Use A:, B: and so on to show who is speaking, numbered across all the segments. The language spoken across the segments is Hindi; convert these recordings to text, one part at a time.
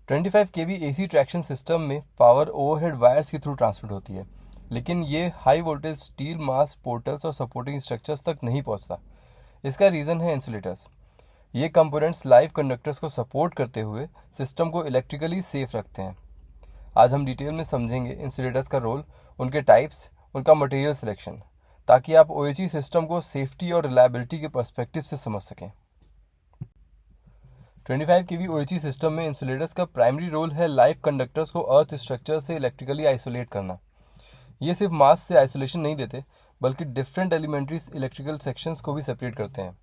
A: 25 kV AC ट्रैक्शन सिस्टम में पावर ओवरहेड वायर्स के थ्रू ट्रांसमिट होती है, लेकिन ये हाई वोल्टेज स्टील मास पोर्टल्स और सपोर्टिंग स्ट्रक्चर्स तक नहीं पहुंचता। इसका रीज़न है इंसुलेटर्स। ये कंपोनेंट्स लाइव कंडक्टर्स को सपोर्ट करते हुए सिस्टम को इलेक्ट्रिकली सेफ रखते हैं। आज हम डिटेल में समझेंगे इंसुलेटर्स का रोल, उनके टाइप्स, उनका मटेरियल सिलेक्शन, ताकि आप ओएचई सिस्टम को सेफ्टी और रिलायबिलिटी के पर्सपेक्टिव से समझ सकें। 25 kV ओएचई सिस्टम में इंसुलेटर्स का प्राइमरी रोल है लाइव कंडक्टर्स को अर्थ स्ट्रक्चर से इलेक्ट्रिकली आइसोलेट करना। ये सिर्फ मास से आइसोलेशन नहीं देते, बल्कि डिफरेंट एलिमेंट्री इलेक्ट्रिकल सेक्शंस को भी सेपरेट करते हैं।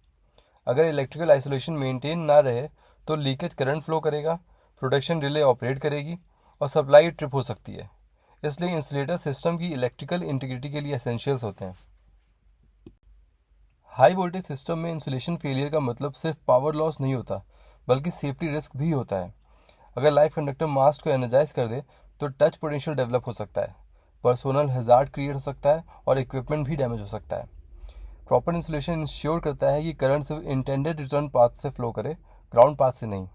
A: अगर इलेक्ट्रिकल आइसोलेशन मेंटेन ना रहे तो लीकेज करंट फ्लो करेगा, प्रोटेक्शन रिले ऑपरेट करेगी और सप्लाई ट्रिप हो सकती है। इसलिए इंसुलेटर सिस्टम की इलेक्ट्रिकल इंटीग्रिटी के लिए एसेंशियल्स होते हैं। हाई वोल्टेज सिस्टम में इंसुलेशन फेलियर का मतलब सिर्फ पावर लॉस नहीं होता, बल्कि सेफ्टी रिस्क भी होता है। अगर लाइव कंडक्टर मास्ट को एनर्जाइज कर दे तो टच पोटेंशियल डेवलप हो सकता है, पर्सोनल हैजार्ड क्रिएट हो सकता है और इक्विपमेंट भी डैमेज हो सकता है। प्रॉपर इंसुलेशन इंश्योर करता है कि करंट सिर्फ इंटेंडेड रिटर्न पाथ से फ्लो करे, ग्राउंड पाथ से नहीं।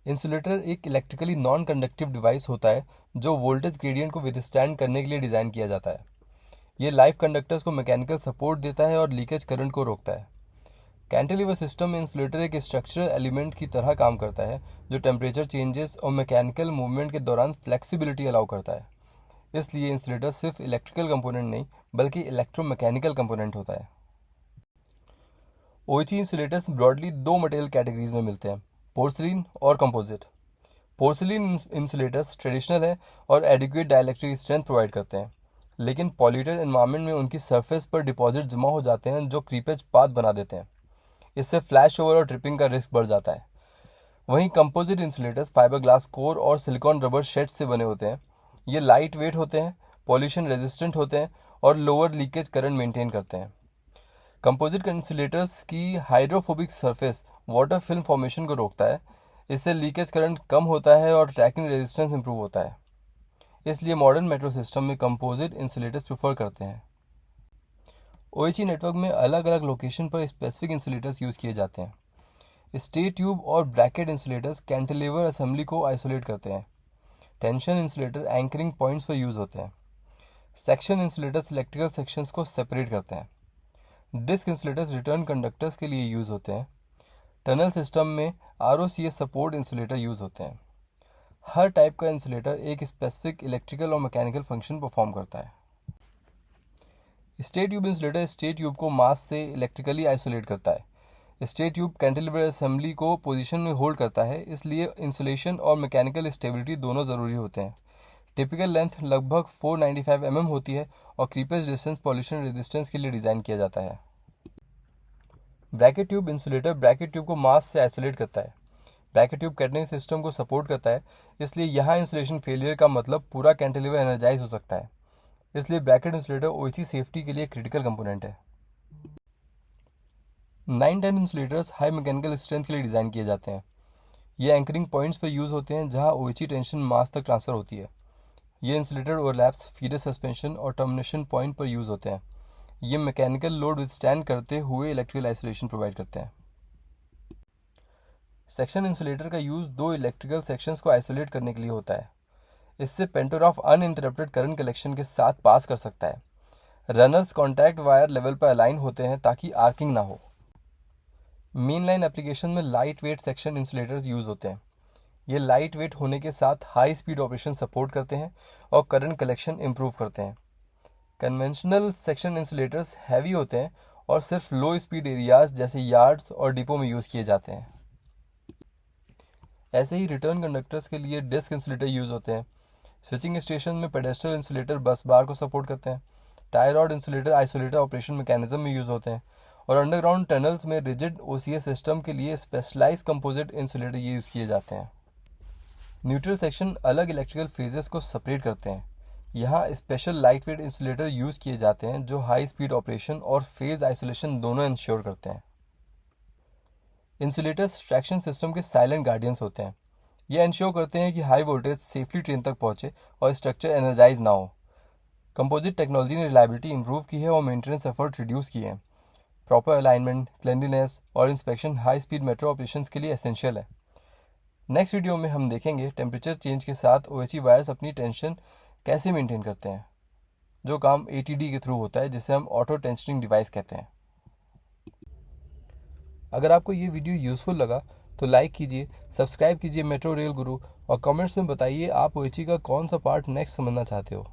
A: इंसुलेटर एक इलेक्ट्रिकली नॉन कंडक्टिव डिवाइस होता है जो वोल्टेज ग्रेडियंट को विदस्टैंड करने के लिए डिज़ाइन किया जाता है। ये लाइव कंडक्टर्स को मैकेनिकल सपोर्ट देता है और लीकेज करंट को रोकता है। कैंटिलीवर सिस्टम में इंसुलेटर एक स्ट्रक्चरल एलिमेंट की तरह काम करता है जो टेम्परेचर चेंजेस और मैकेनिकल मूवमेंट के दौरान फ्लेक्सिबिलिटी अलाउ करता है। इसलिए इंसुलेटर सिर्फ इलेक्ट्रिकल कंपोनेंट नहीं, बल्कि इलेक्ट्रोमैकेनिकल कंपोनेंट होता है। ओएचई इंसुलेटर्स ब्रॉडली दो मटेरियल कैटेगरीज में मिलते हैं, पोर्सिलिन और कंपोजिट। पोर्सिलिन इंसुलेटर्स ट्रेडिशनल है और एडिक्वेट डाइलेक्ट्रिक स्ट्रेंथ प्रोवाइड करते हैं, लेकिन पॉल्यूटेड एनवायरनमेंट में उनकी सरफेस पर डिपॉजिट जमा हो जाते हैं जो क्रीपेज पाथ बना देते हैं। इससे फ्लैश ओवर और ट्रिपिंग का रिस्क बढ़ जाता है। वहीं composite insulators fibre glass core और सिलिकॉन रबर शेड्स से बने होते हैं। ये लाइट वेट होते हैं, पॉल्यूशन रेजिस्टेंट होते हैं और लोअर लीकेज करंट मेंटेन करते हैं। कंपोजिट इंसुलेटर्स की hydrophobic surface water film formation को रोकता है। इससे लीकेज करंट कम होता है और ट्रैकिंग रेजिस्टेंस इंप्रूव होता है। इसलिए मॉडर्न मेट्रो सिस्टम में कंपोजिट इंसुलेटर्स प्रेफर करते हैं। ओएचई नेटवर्क में अलग अलग लोकेशन पर स्पेसिफिक इंसुलेटर्स यूज़ किए जाते हैं। स्टे ट्यूब और ब्रैकेट इंसुलेटर्स कैंटिलीवर असेंबली को आइसोलेट करते हैं। टेंशन इंसुलेटर एंकरिंग पॉइंट्स पर यूज़ होते हैं। सेक्शन इंसुलेटर्स इलेक्ट्रिकल सेक्शंस को सेपरेट करते हैं। डिस्क इंसुलेटर्स रिटर्न कंडक्टर्स के लिए यूज़ होते हैं। टनल सिस्टम में आरओसीएस सपोर्ट इंसुलेटर यूज़ होते हैं। हर टाइप का इंसुलेटर एक स्पेसिफिक इलेक्ट्रिकल और मैकेनिकल फंक्शन परफॉर्म करता है। Stay tube insulator stay tube को मास से इलेक्ट्रिकली आइसोलेट करता है। स्टे ट्यूब कैंटिलीवर असेंबली को पोजीशन में होल्ड करता है, इसलिए इंसुलेशन और मैकेनिकल स्टेबिलिटी दोनों ज़रूरी होते हैं। टिपिकल लेंथ लगभग 495 mm होती है और क्रीपेज डिस्टेंस पॉल्यूशन रेजिस्टेंस के लिए डिज़ाइन किया जाता है। Bracket tube insulator bracket tube को मास से आइसोलेट करता है। ब्रैकेट ट्यूब कैटनिंग सिस्टम को सपोर्ट करता है, इसलिए यहाँ इंसुलेशन फेलियर का मतलब पूरा कैंटिलीवर एनर्जाइज हो सकता है। इसलिए ब्रैकेट इंसुलेटर ओएचई सेफ्टी के लिए क्रिटिकल कंपोनेंट है। 910 इंसुलेटर्स हाई मैकेनिकल स्ट्रेंथ के लिए डिज़ाइन किए जाते हैं। ये एंकरिंग पॉइंट्स पर यूज़ होते हैं जहाँ ओएचई टेंशन मास तक ट्रांसफ़र होती है। ये इंसुलेटर ओवरलैप्स फीडर सस्पेंशन और टर्मिनेशन पॉइंट पर यूज़ होते हैं। ये मैकेनिकल लोड विथस्टैंड करते हुए इलेक्ट्रिकल आइसोलेशन प्रोवाइड करते हैं। सेक्शन इंसुलेटर का यूज़ दो इलेक्ट्रिकल सेक्शंस को आइसोलेट करने के लिए होता है। इससे पेंटोग्राफ अनइंटरप्टेड करंट कलेक्शन के साथ पास कर सकता है। रनर्स कॉन्टैक्ट वायर लेवल पर अलाइन होते हैं ताकि आर्किंग ना हो। मेन लाइन एप्लीकेशन में light weight section insulators use होते हैं। ये लाइट वेट होने के साथ हाई स्पीड ऑपरेशन सपोर्ट करते हैं और करंट कलेक्शन इम्प्रूव करते हैं। कन्वेंशनल सेक्शन इंसुलेटर्स हैवी होते हैं और सिर्फ लो स्पीड एरियाज जैसे यार्ड्स और डिपो में यूज़ किए जाते हैं। ऐसे ही रिटर्न कंडक्टर्स के लिए डिस्क इंसुलेटर यूज़ होते हैं। स्विचिंग स्टेशन में पेडेस्ट्रियल इंसुलेटर बस बार को सपोर्ट करते हैं। Tie rod insulator isolator operation mechanism में यूज़ होते हैं और अंडरग्राउंड टनल्स में रिजिड ओसीएस सिस्टम के लिए स्पेशलाइज्ड कंपोजिट इंसुलेटर यूज़ किए जाते हैं। न्यूट्रल सेक्शन अलग इलेक्ट्रिकल फेजेस को सेपरेट करते हैं। यहाँ स्पेशल लाइटवेट इंसुलेटर यूज़ किए जाते हैं जो हाई स्पीड ऑपरेशन और फेज आइसोलेशन दोनों इंश्योर करते हैं। इंसुलेटर्स ट्रैक्शन सिस्टम के साइलेंट गार्डियंस होते हैं। ये इंश्योर करते हैं कि हाई वोल्टेज सेफली ट्रेन तक पहुंचे और स्ट्रक्चर एनर्जाइज ना हो। कंपोजिट टेक्नोलॉजी ने रिलायबिलिटी इंप्रूव की है और मेंटेनेंस एफर्ट रिड्यूस किए हैं। प्रॉपर अलाइनमेंट, क्लेंडलीनेस और inspection high speed metro operations के लिए एसेंशियल है। नेक्स्ट वीडियो में हम देखेंगे टेम्परेचर चेंज के साथ OHE वायर्स अपनी टेंशन कैसे मेंटेन करते हैं, जो काम ATD के थ्रू होता है, जिसे हम ऑटो टेंशनिंग डिवाइस कहते हैं। अगर आपको ये वीडियो यूज़फुल लगा तो लाइक कीजिए, सब्सक्राइब कीजिए मेट्रो रेल गुरु, और कमेंट्स में बताइए आप OHE का कौन सा पार्ट नेक्स्ट समझना चाहते हो।